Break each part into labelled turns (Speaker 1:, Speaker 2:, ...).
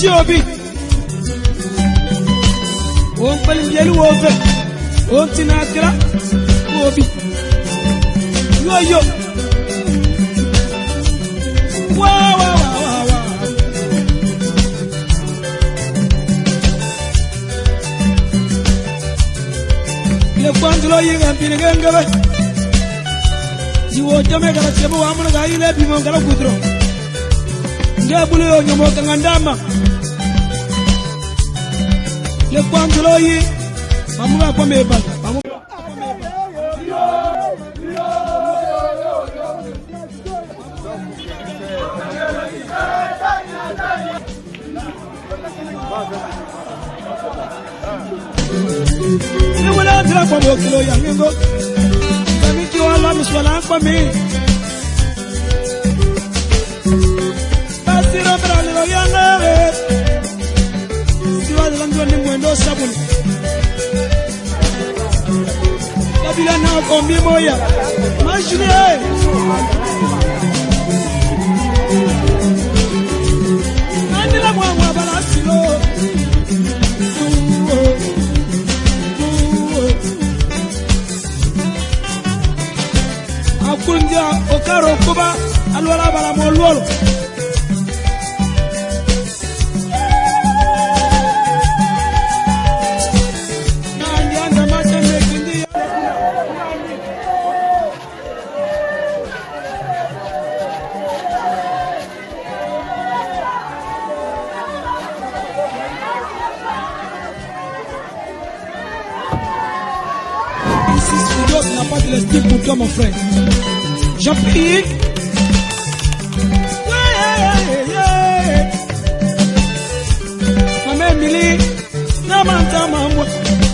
Speaker 1: Obi. On palim yelu over. On tinakra Obi. Yo. Wow. Le quando yinga pinenganga. Jiwo jame kala chebo amuna ga ile bimo kala kudro. Ngabule yo nyomo kangandama. Le quando yi mamuga kwa meba. Tra kwa mokilo ya ngingo Kamiki wala miswala kwa mi Basiro bralilo ya nare Siwa zilanjwa ni mwendo sabuni Kabila na kombi moya Mashini Andila mwa balasilo Akundia okaro kuba alwala bala mololo Nandi anda mate mekindi This is video n'a pas de l'estime pour toi mon frère. J'en prie. Mama Emily, Namanta Mambo,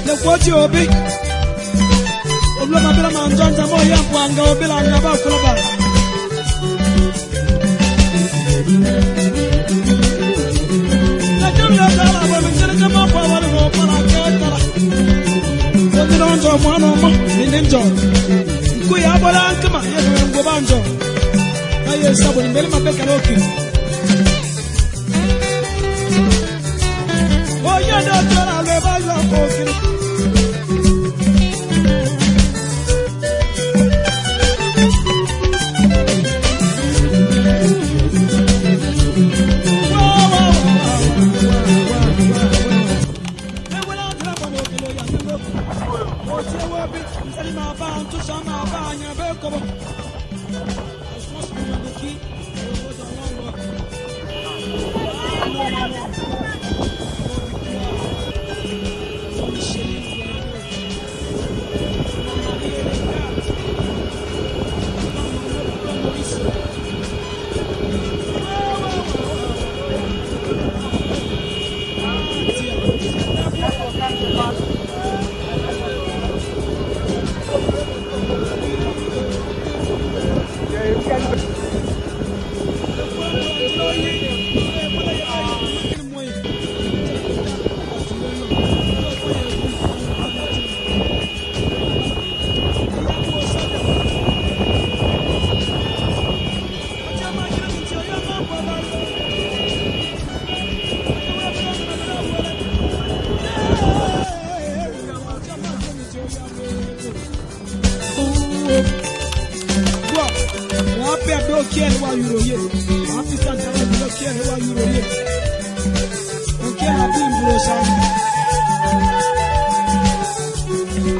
Speaker 1: the Quati Obi. Oblama Manjanta Moya Panga Obila and Nava Flaba. I don't know that I will come up for one of my Kuyabola kama yewe ngobanjo aye sabuni mbele mabeka loki oya doktora leba yo koki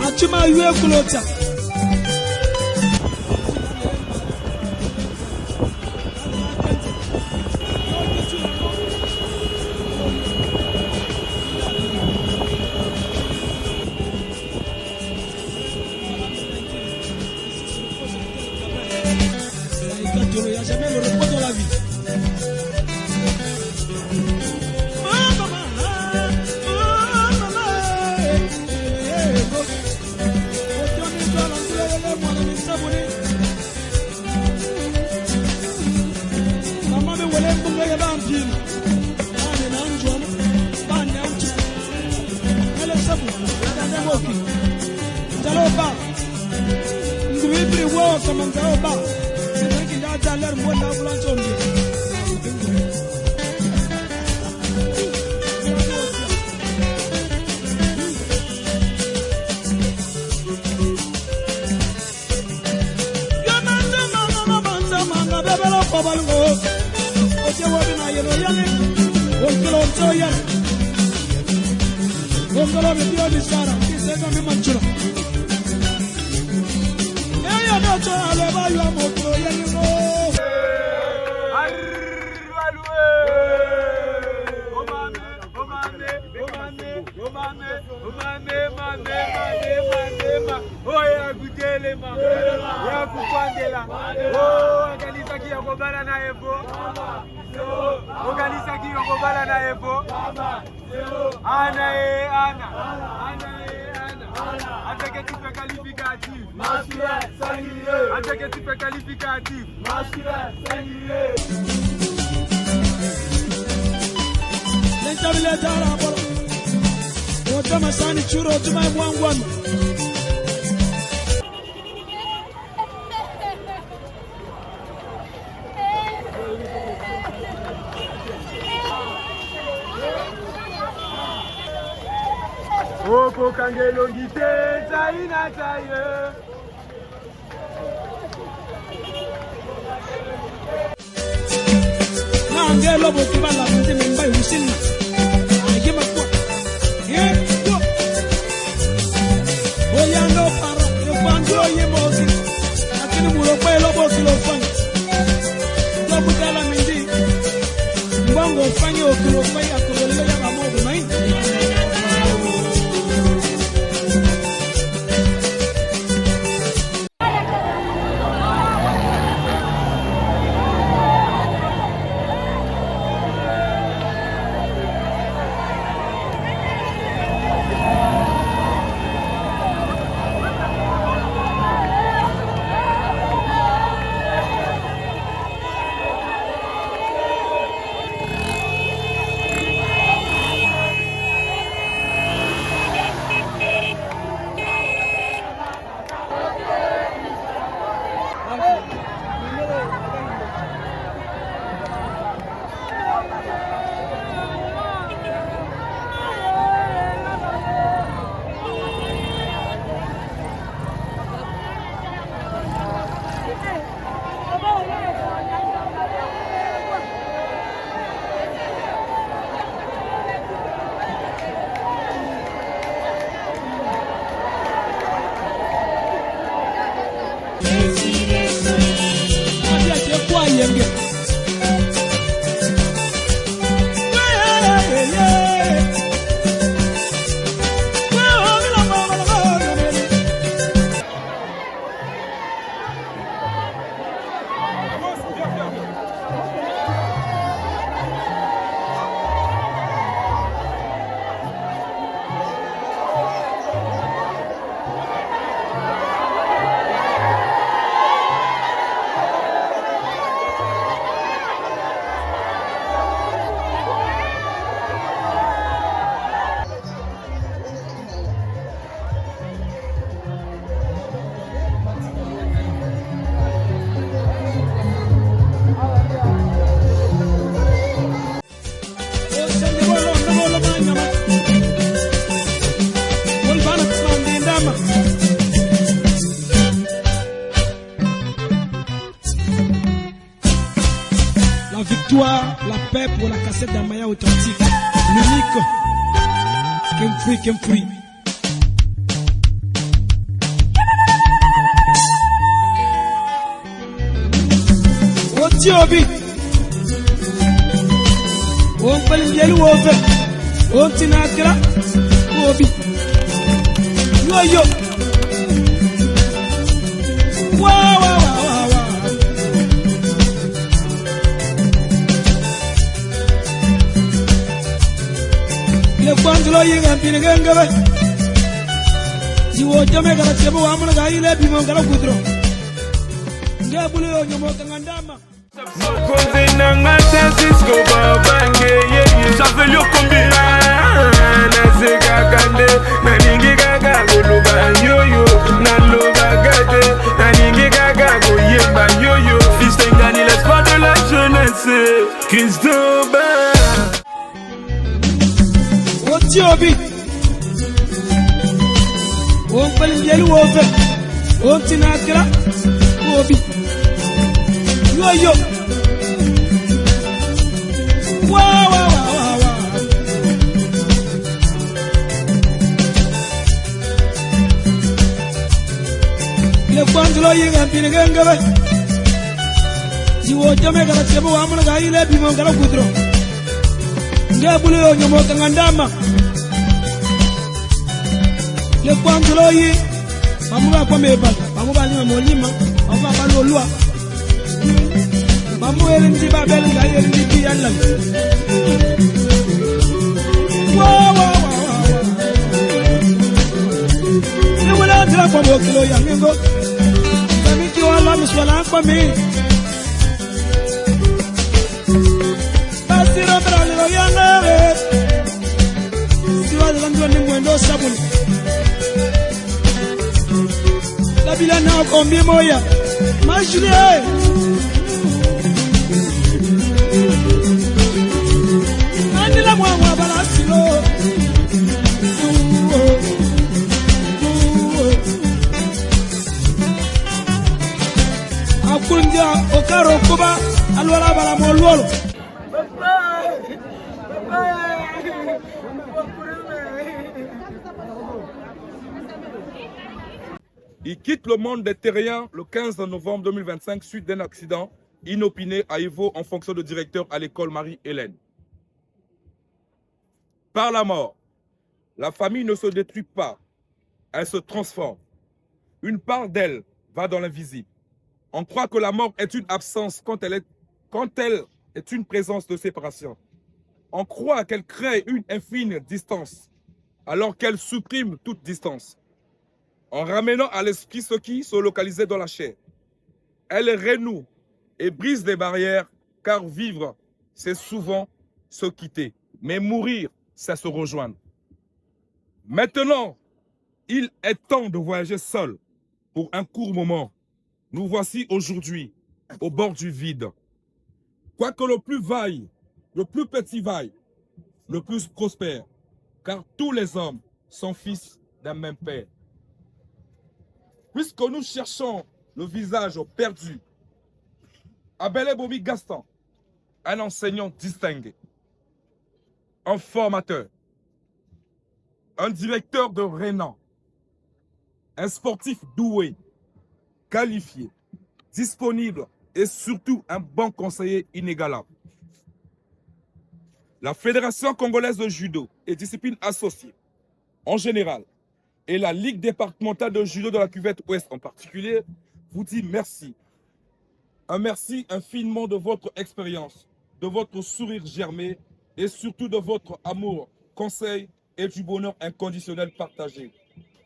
Speaker 1: Achuma yue kulota balungo. Oje wabina yelo yale. Onkelo onto yale. Onkelo medio bisara. Kisega me manchura. Eya doto ale bayu amoko yale go. Masani churo tuma mwangwan.
Speaker 2: Oko kangelo gite taina taye.
Speaker 1: Na angelo botibala mti mbai usina. Agema kwa. Oyando para yefando yemozi akini muropa elobo kilo fanya dobu dala mindi mbongo fanya okilo fanya akolele ya mamogo mai La victoire, la paix pour la cassette d'Amaya authentique. L'unique. Qu'un fruit. Otiobi. On peut le bien l'ouvrir. On tinakra. Obi. Yo. Wow. Quando lo yinga pine gengabe jiwo jame gara tebo amuna ga ile bi mo gara kudro ngabulu yo nyomo ngandama
Speaker 2: Koze nanga Francisco babange ye Javelio kombi na sega kande na ningi gaga goluba yoyo na loba gade na ningi gaga goyemba yoyo fils d'Engani l'espoir de la jeunesse Christophe
Speaker 1: Otiobi. On peut le bien l'ouvrir. On tinakra. Obi. Yo. kwantlo yinga mpini gengabe jiwo jame kala chebo amuna ga ile bimo kala kudro ngebulu yo nyomo kangandama le kwantlo yi mamuga kwa meba mamuga ni molima mamuga balolwa mamu elindi babel ga elindi yalla wa ni wala dra kwa bokilo ya mingo kami ki wala miswala kwa mi basira brale lo yanga siwa de landro ni mwendo sabuni la bila na kombi moya majule andila mwa balasilo akunja okaro kuba alwala bala molwolo
Speaker 3: Il quitte le monde des terriens le 15 novembre 2025 suite d'un accident inopiné à Ivo en fonction de directeur à l'école Marie-Hélène. Par la mort, la famille ne se détruit pas, elle se transforme. Une part d'elle va dans l'invisible. On croit que la mort est une absence quand elle est une présence de séparation. On croit qu'elle crée une infime distance, alors qu'elle supprime toute distance, en ramenant à l'esprit ce qui se localisait dans la chair. Elle renoue et brise des barrières, car vivre, c'est souvent se quitter. Mais mourir, c'est se rejoindre. Maintenant, il est temps de voyager seul pour un court moment. Nous voici aujourd'hui au bord du vide. Quoi que le plus vaille, le plus petit vaille, le plus prospère, car tous les hommes sont fils d'un même père. Puisque nous cherchons le visage perdu, Abele Bobi Gaston, un enseignant distingué, un formateur, un directeur de renom, un sportif doué, qualifié, disponible et surtout un bon conseiller inégalable. La Fédération congolaise de judo et disciplines associées en général et la Ligue départementale de judo de la cuvette ouest en particulier vous dit merci. Un merci infiniment de votre expérience, de votre sourire germé et surtout de votre amour, conseil et du bonheur inconditionnel partagé.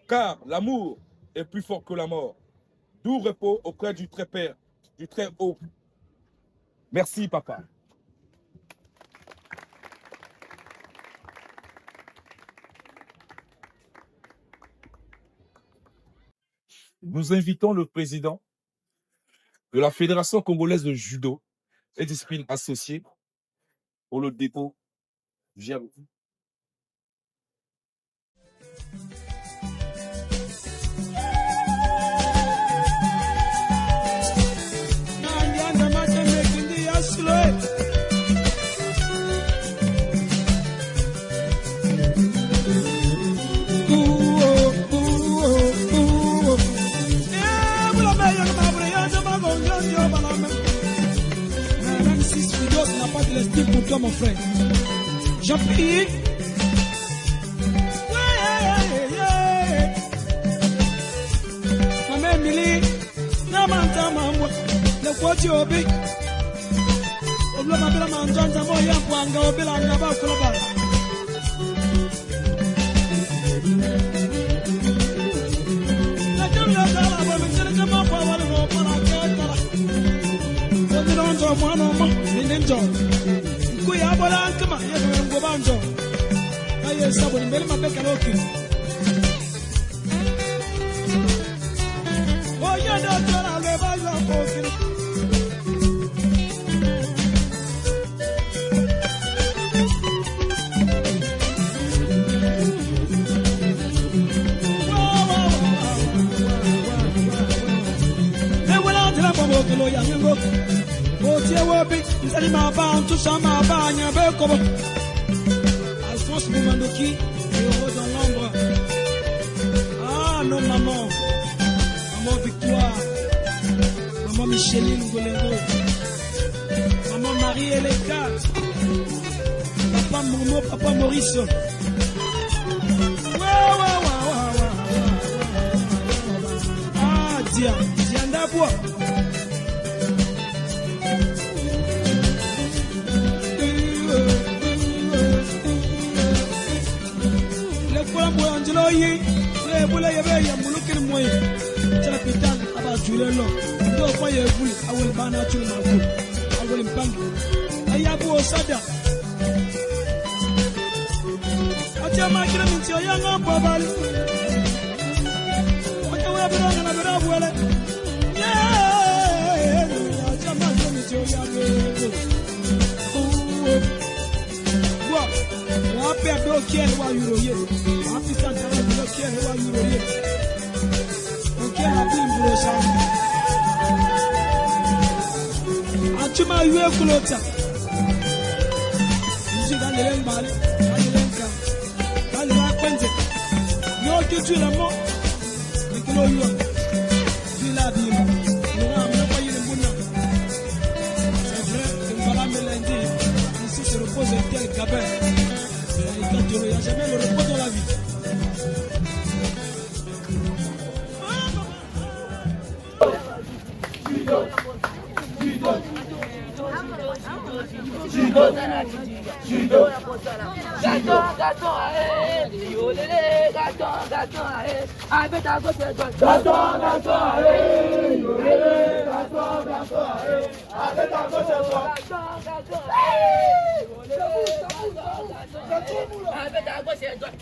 Speaker 3: Car l'amour est plus fort que la mort. Doux repos auprès du très père, du très haut. Merci papa. Nous invitons le président de la Fédération congolaise de judo et disciplines associées pour le dépôt du GRD.
Speaker 1: Pour toi mon frère, j'en prie. Ma mère Mili, n'a pas maman, le quoi tu obéis. Au blanc ma belle mangeant, ça va y avoir un gars au bel en bas sur la barre. La dame la dame, la bonne, c'est le gamin pour avoir le bon pour la tête. C'est le nom de moi, non, mais non, kuya bola kama ya ngo banjo aye saboni mbele mabeka loki oya ndo tora le baza kokini e wala tira bobo kilo ya ngo Alphonse Boumandoki, héros dans l'ombre. Ah non maman, maman victoire. Micheline Golengo, maman Marie et les quatre, papa Momo, papa Maurice. Ah, Diane Dabois. Le quoi, moi, Angelo, le boulot, il y avait un boulot qui est moyen. C'est la pétale, à bas du long. Donc, il y a un boulot, à will banner tout le monde. I will bang. I have a sada. I tell my grandmother, you're young, Bobby. What you have done, and I've done well. Yeah, I tell my grandmother, you're young. What? What people care while you're here? What is that? People care while you're here. Okay, I'm being blessed. Achuma yue kulota. Nji daniele mbale, daniele nka. Daniele akwenze. Yo kitu la mo. Nikilo yo. Bila bima. Nora mnapa yile mbuna. C'est vrai, mbala melendi. Ici se repose un tel gabin. Il n'y a jamais le repos dans la vie.
Speaker 4: Gâteau, avec ta gauche et droite. Gâteau, avec ta gauche et droite. Avec ta gauche et droite. Avec ta gauche et droite.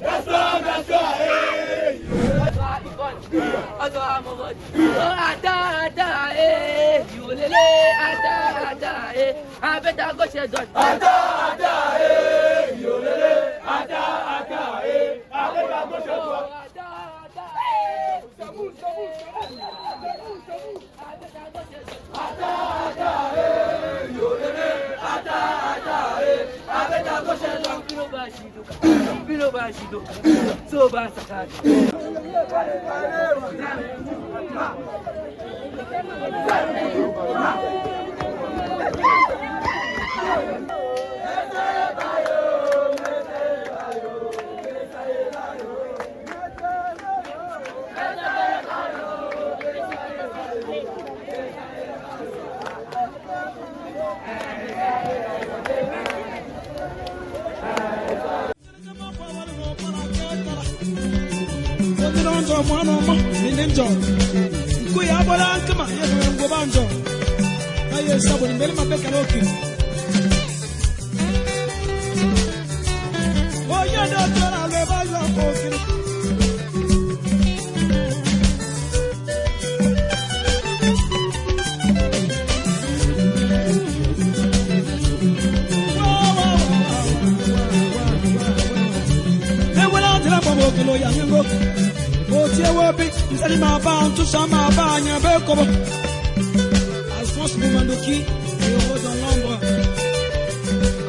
Speaker 4: Alphonse Boumandoki, héros dans l'ombre.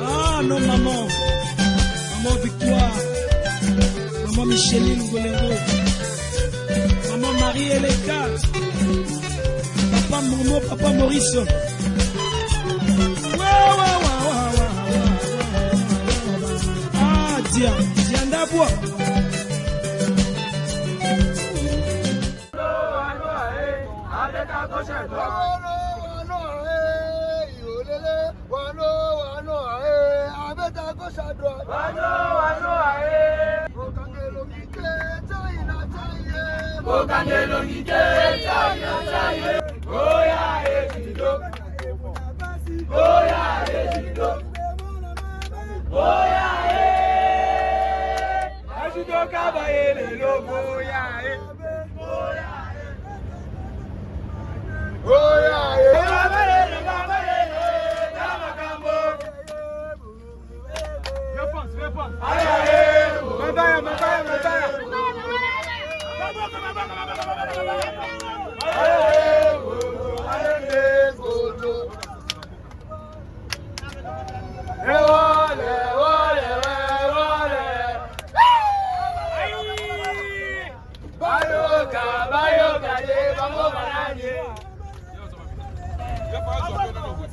Speaker 4: Ah non maman, maman Victoire, maman Micheline Golengo, maman Marie et les quatre, papa Momo, papa Maurice. Ah Diane Dabois.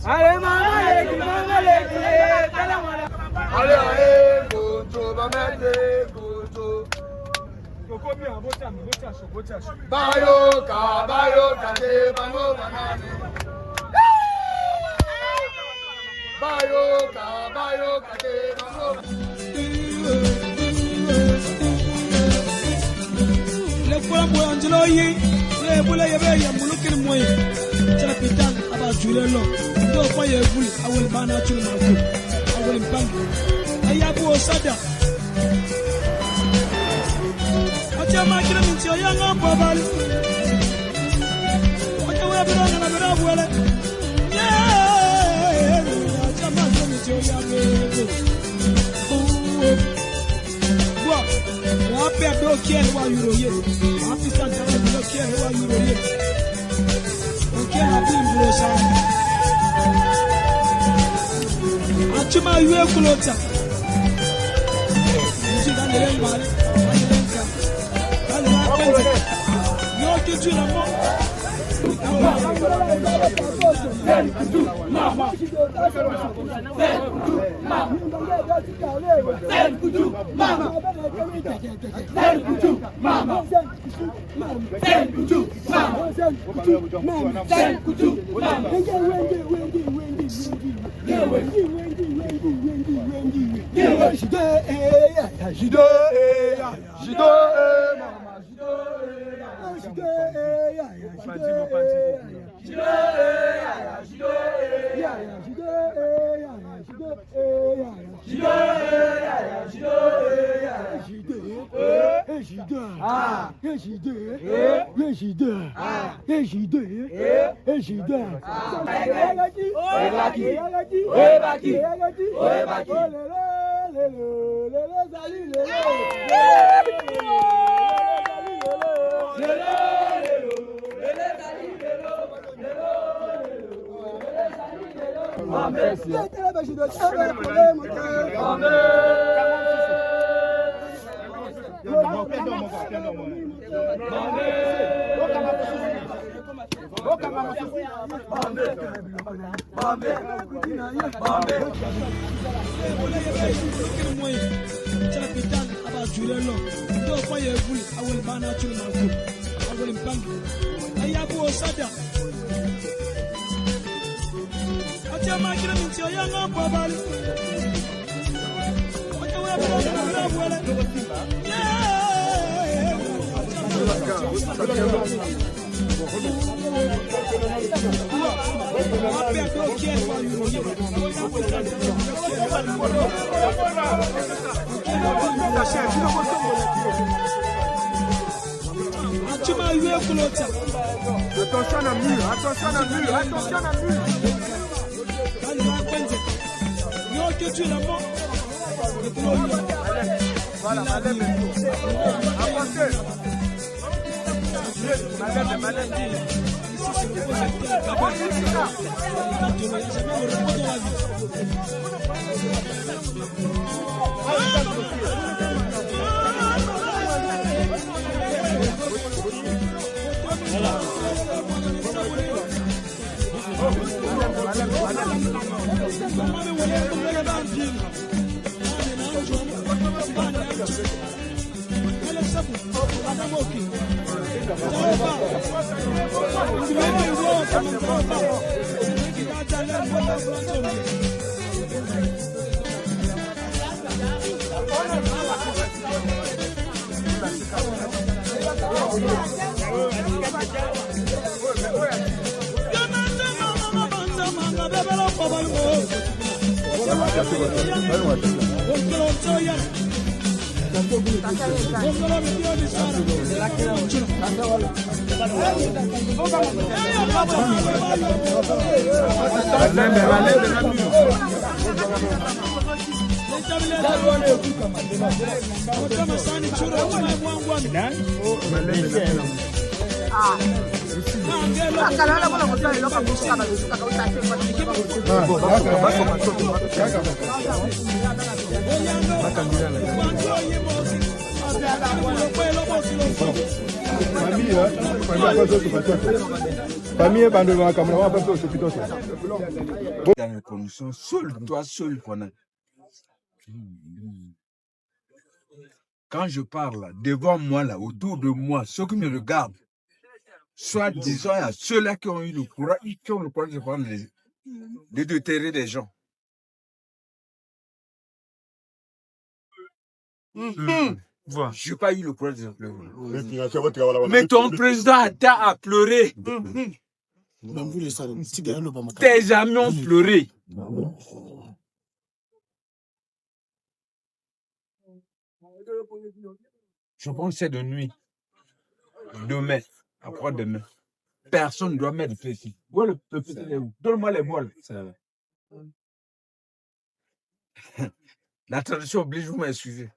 Speaker 2: Allez, maman, allez, Gojo, va mettre Gojo. Bayoka, te bango banane. Bayoka, te bango.
Speaker 4: Le kwa mbo Angelo yi, le bula yebe ya mulukini moye. Chala pitan aba jule lo. Ndo kwa ye buli awel bana chulu mafu. Awel mpangi. Ayabu osada. Acha makina minti oyanga mbabali. Acha webiranga na birabu wele. Yeah. Acha makina minti oyanga mbabali. Wọ́n pẹ́ bí ó kí ẹ̀ wá yúrò yé wọ́n fi sáà tẹ́lẹ̀ bí ó kí ẹ̀ wá yúrò yé ó kí ẹ̀ bí ìbúrò sáà àtúmọ̀ ìwé kúlọ̀tà ìjì dánilẹ̀ ń balẹ̀ dánilẹ̀ ń ká dánilẹ̀ ń pẹ́ntẹ̀ yóò kíjú rẹ̀ mọ́.
Speaker 2: Attention à mur, attention à mur, attention à mur. Voilà, Malem. Avancez. Malem.
Speaker 5: Dans les conditions, seul, toi seul connais. Quand je parle, devant moi, là, autour de moi, ceux qui me regardent, soit disons, il y a ceux-là qui ont eu le courage, de prendre de déterrer des gens. Je n'ai pas eu le courage de pleurer. Mais ton président a pleuré. Tes amis ont pleuré. Je pense que c'est de nuit. Demain, après-demain. Personne ne doit mettre le ici. Donne-moi les voiles. La tradition oblige, vous m'excusez.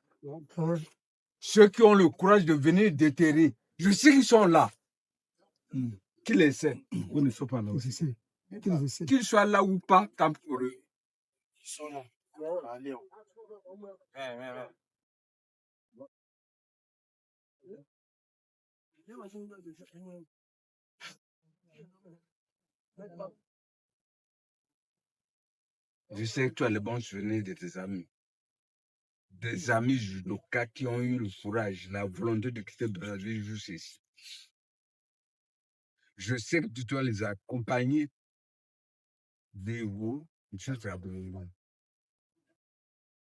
Speaker 5: Ceux qui ont le courage de venir déterrer, je sais qu'ils sont là. Qu'ils essaient. Ils ne sont pas là. Qu'ils soient là ou pas, tant pour eux. Ils sont là. Je sais que tu as le bon souvenir de tes amis. Des amis judokas qui ont eu le courage, la volonté de quitter Brazzaville jusqu'ici. Je sais que tu dois les accompagner des vous.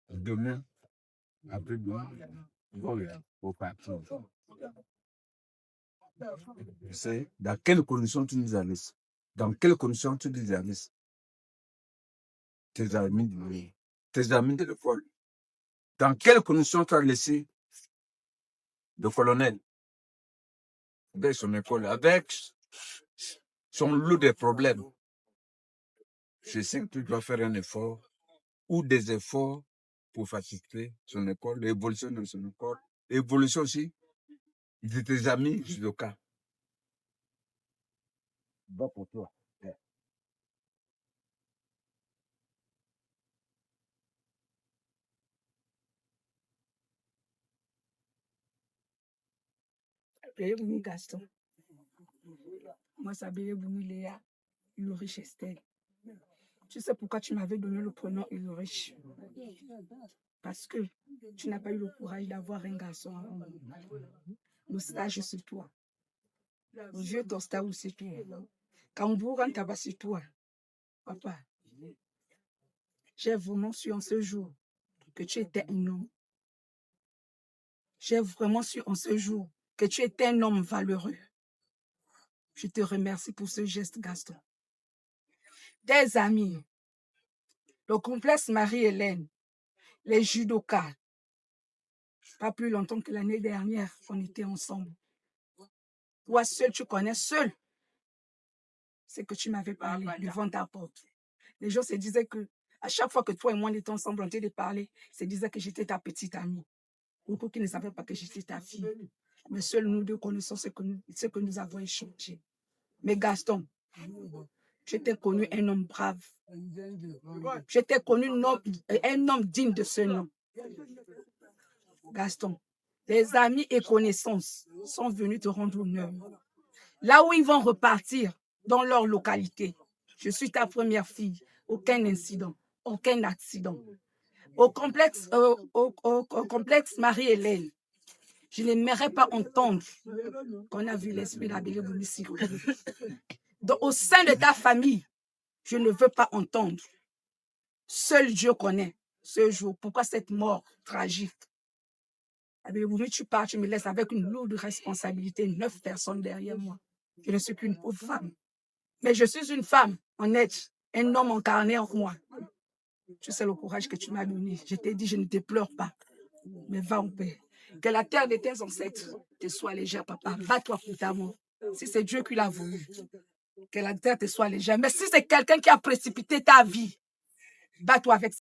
Speaker 5: Demain, après-demain, au parti. Je sais dans quelles conditions tu nous as laissés. Dans quelles conditions tu nous as laissés. Tes amis de l'école. Dans quelles conditions tu as laissé le colonel avec son école, avec son lot de problèmes. Je sais que tu dois faire un effort ou des efforts pour faciliter son école, l'évolution de son école, l'évolution aussi de tes amis judokas. Va pour toi.
Speaker 6: Gaston. Moi, ça Léa, Ulrich Estelle. Tu sais pourquoi tu m'avais donné le prénom Ulrich? Parce que tu n'as pas eu le courage d'avoir un garçon avant moi. Le stage, c'est toi. Le vieux Tostaou, c'est toi. Kambourg, Taba, c'est toi. Papa, j'ai vraiment su en ce jour que tu étais un homme. J'ai vraiment su en ce jour que tu étais un homme valeureux. Je te remercie pour ce geste, Gaston. Des amis, le complexe Marie-Hélène, les judokas. Pas plus longtemps que l'année dernière, on était ensemble. Toi seul, tu connais seul ce que tu m'avais parlé devant ta porte. Les gens se disaient que à chaque fois que toi et moi on était ensemble, on était parler, se disaient que j'étais ta petite amie. Beaucoup qui ne savaient pas que j'étais ta fille. Mais seuls nous deux connaissons ce que nous avons échangé. Mais Gaston, je t'ai connu un homme brave. Je t'ai connu un homme digne de ce nom. Gaston, les amis et connaissances sont venus te rendre honneur. Là où ils vont repartir, dans leur localité, je suis ta première fille. Aucun incident, aucun accident. Au complexe Marie-Hélène, je n'aimerais pas entendre qu'on a vu l'esprit d'Abélé Boumissiro. Donc, au sein de ta famille, je ne veux pas entendre. Seul Dieu connaît ce jour. Pourquoi cette mort tragique? Abélé Boumi, tu pars, tu me laisses avec une lourde responsabilité, 9 personnes derrière moi. Je ne suis qu'une pauvre femme. Mais je suis une femme honnête, un homme incarné en moi. Tu sais le courage que tu m'as donné. Je t'ai dit, je ne te pleure pas. Mais va en paix. Que la terre de tes ancêtres te soit légère, papa. Bats-toi pour ta mort. Si c'est Dieu qui l'a voulu, que la terre te soit légère. Mais si c'est quelqu'un qui a précipité ta vie, bats-toi avec ça.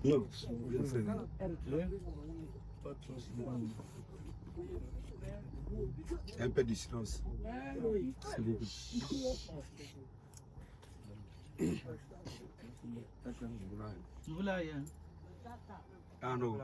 Speaker 7: Un peu de silence. Ah non.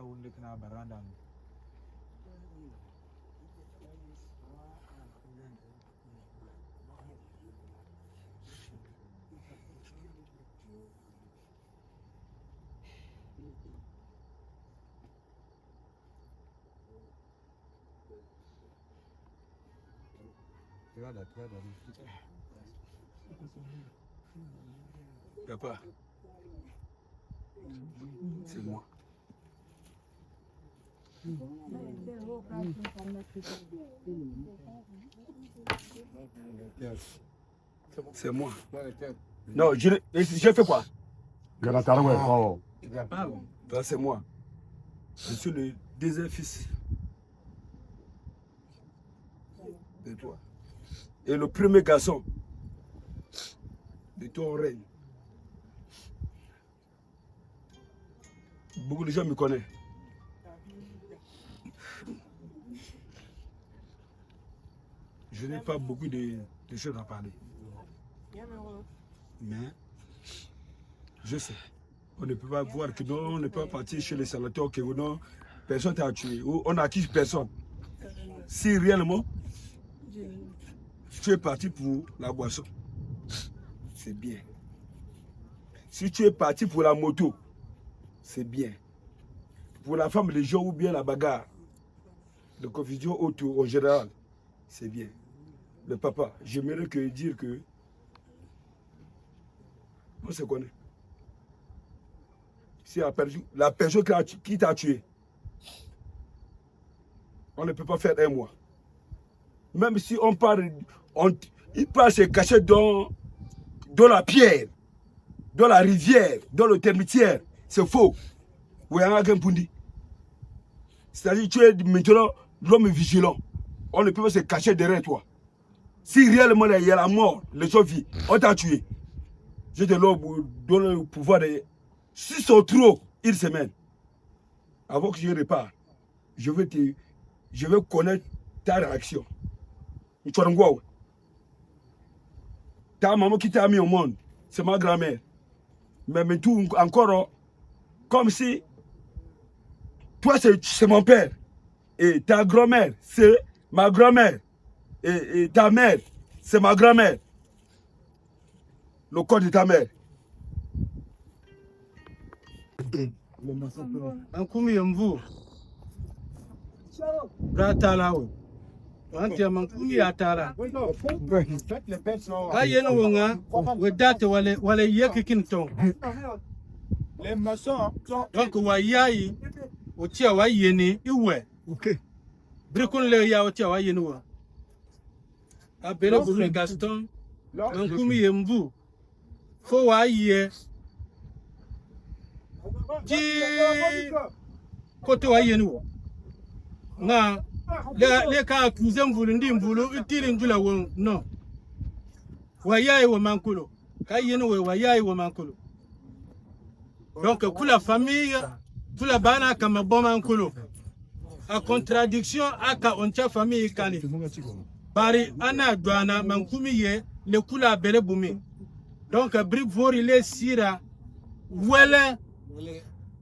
Speaker 5: Papa, c'est moi. C'est moi.
Speaker 7: Non, j'ai fait quoi?
Speaker 5: Bah, c'est moi. Je suis le deuxième fils de toi. Et le premier garçon de ton règne. Beaucoup de gens me connaissent. Je n'ai pas beaucoup de choses à parler. Mais je sais. On ne peut pas voir que non, on ne peut pas partir chez les sénateurs que non, personne t'a tué. Ou on n'accuse personne. Si réellement, tu es parti pour la boisson, c'est bien. Si tu es parti pour la moto, c'est bien. Pour la femme, les gens ou bien la bagarre, de confusion autour en général, c'est bien. Le papa, j'aimerais que dire que on se connaît. Si la personne qui t'a tué, on ne peut pas faire un mois. Même si on parle, il peut se cacher dans la pierre, dans la rivière, dans le termitière. C'est faux. C'est-à-dire tu es maintenant l'homme vigilant. On ne peut pas se cacher derrière toi. Si réellement il y a la mort, les gens vivent, on t'a tué. Je te donne le pouvoir de... Si c'est trop, une semaine, avant que je repars, je vais connaître ta réaction. Ta maman qui t'a mis au monde, c'est ma grand-mère. Mais tout encore, comme si toi c'est mon père. Et ta grand-mère, c'est ma grand-mère. Et ta mère, c'est ma grand-mère. Le corps de ta mère.
Speaker 1: Ankumi yamvu. Ratalawo. Wanti mankumi atara. Ayena wonga wedate wale yekikin ton.
Speaker 7: Les maçons sont...
Speaker 1: Donc wayayi otia wayeni iwe.
Speaker 7: Ok.
Speaker 1: Brikun le ya otia wayeni wa. Abelo Bourne Gaston. Ankumi yamvu. Fo waye. Ji kote wayeni wa. Nga le ka accuse mvulu ndi mvulu itiri njula won no. Wayayi wa mankulo. Kayeni we wayayi wa mankulo. Donc, pour la famille, pour la bana comme bon mankulo. En contradiction avec la famille kani. Bari ana douana mankumi ye le kula bere bumi. Donc, brick vori le sira wele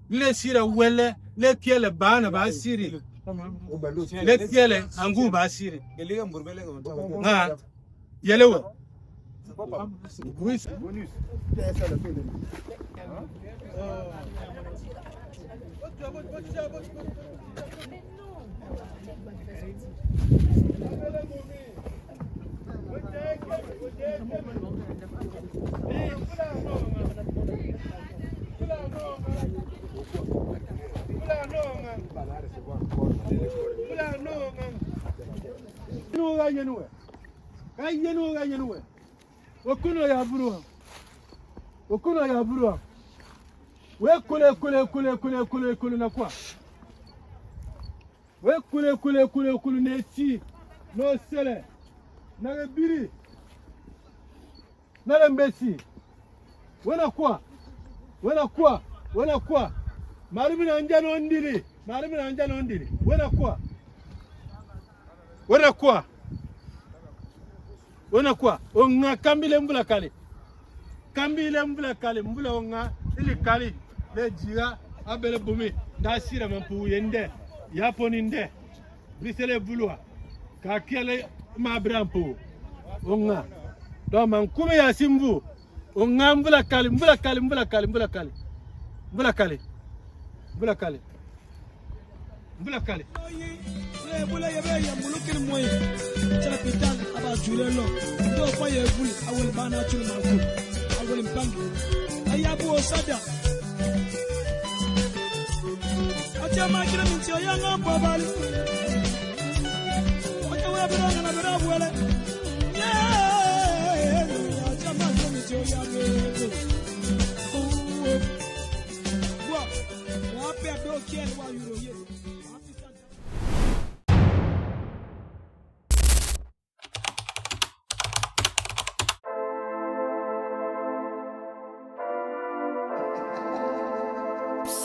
Speaker 1: le sira wele le piele bana ba siri. Le piele angu ba siri. Ah, yelewe. Oui. Okuno ya burua. We kule na kwa. We kule neti no sele. Na biri. Na mbesi. Wena kwa. Marimi na njano ndili. Wena kwa. Onga kambile mbula kale. Mbula onga ili kali le jira abele bumi dasira mampu yende yaponi nde brisele bulwa ka kele mabrampo onga do man kume ya simbu onga mbula kali
Speaker 4: Ebule yebe ya mulukini moye. Chala pitan aba jule lo. Ndo kwa ebule awel bana chulu magu. Awel mpangi. Ayabu osada. Acha makina minti oyanga mbabali. Acha webiranga na birabu wele. Yeah. Acha makina minti oyanga. Wa. Wape ado kien wa euro ye.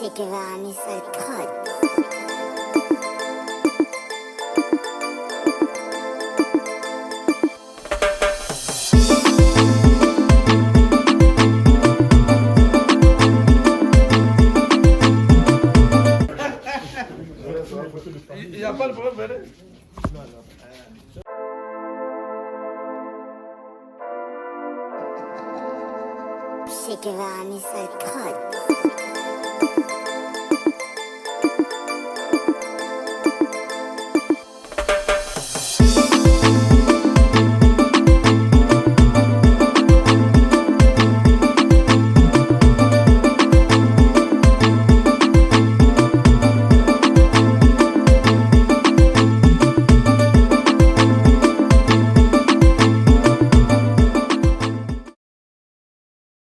Speaker 8: Shikirani said cut.
Speaker 2: Il n'y a pas de problème, venez.
Speaker 8: Shikirani said cut.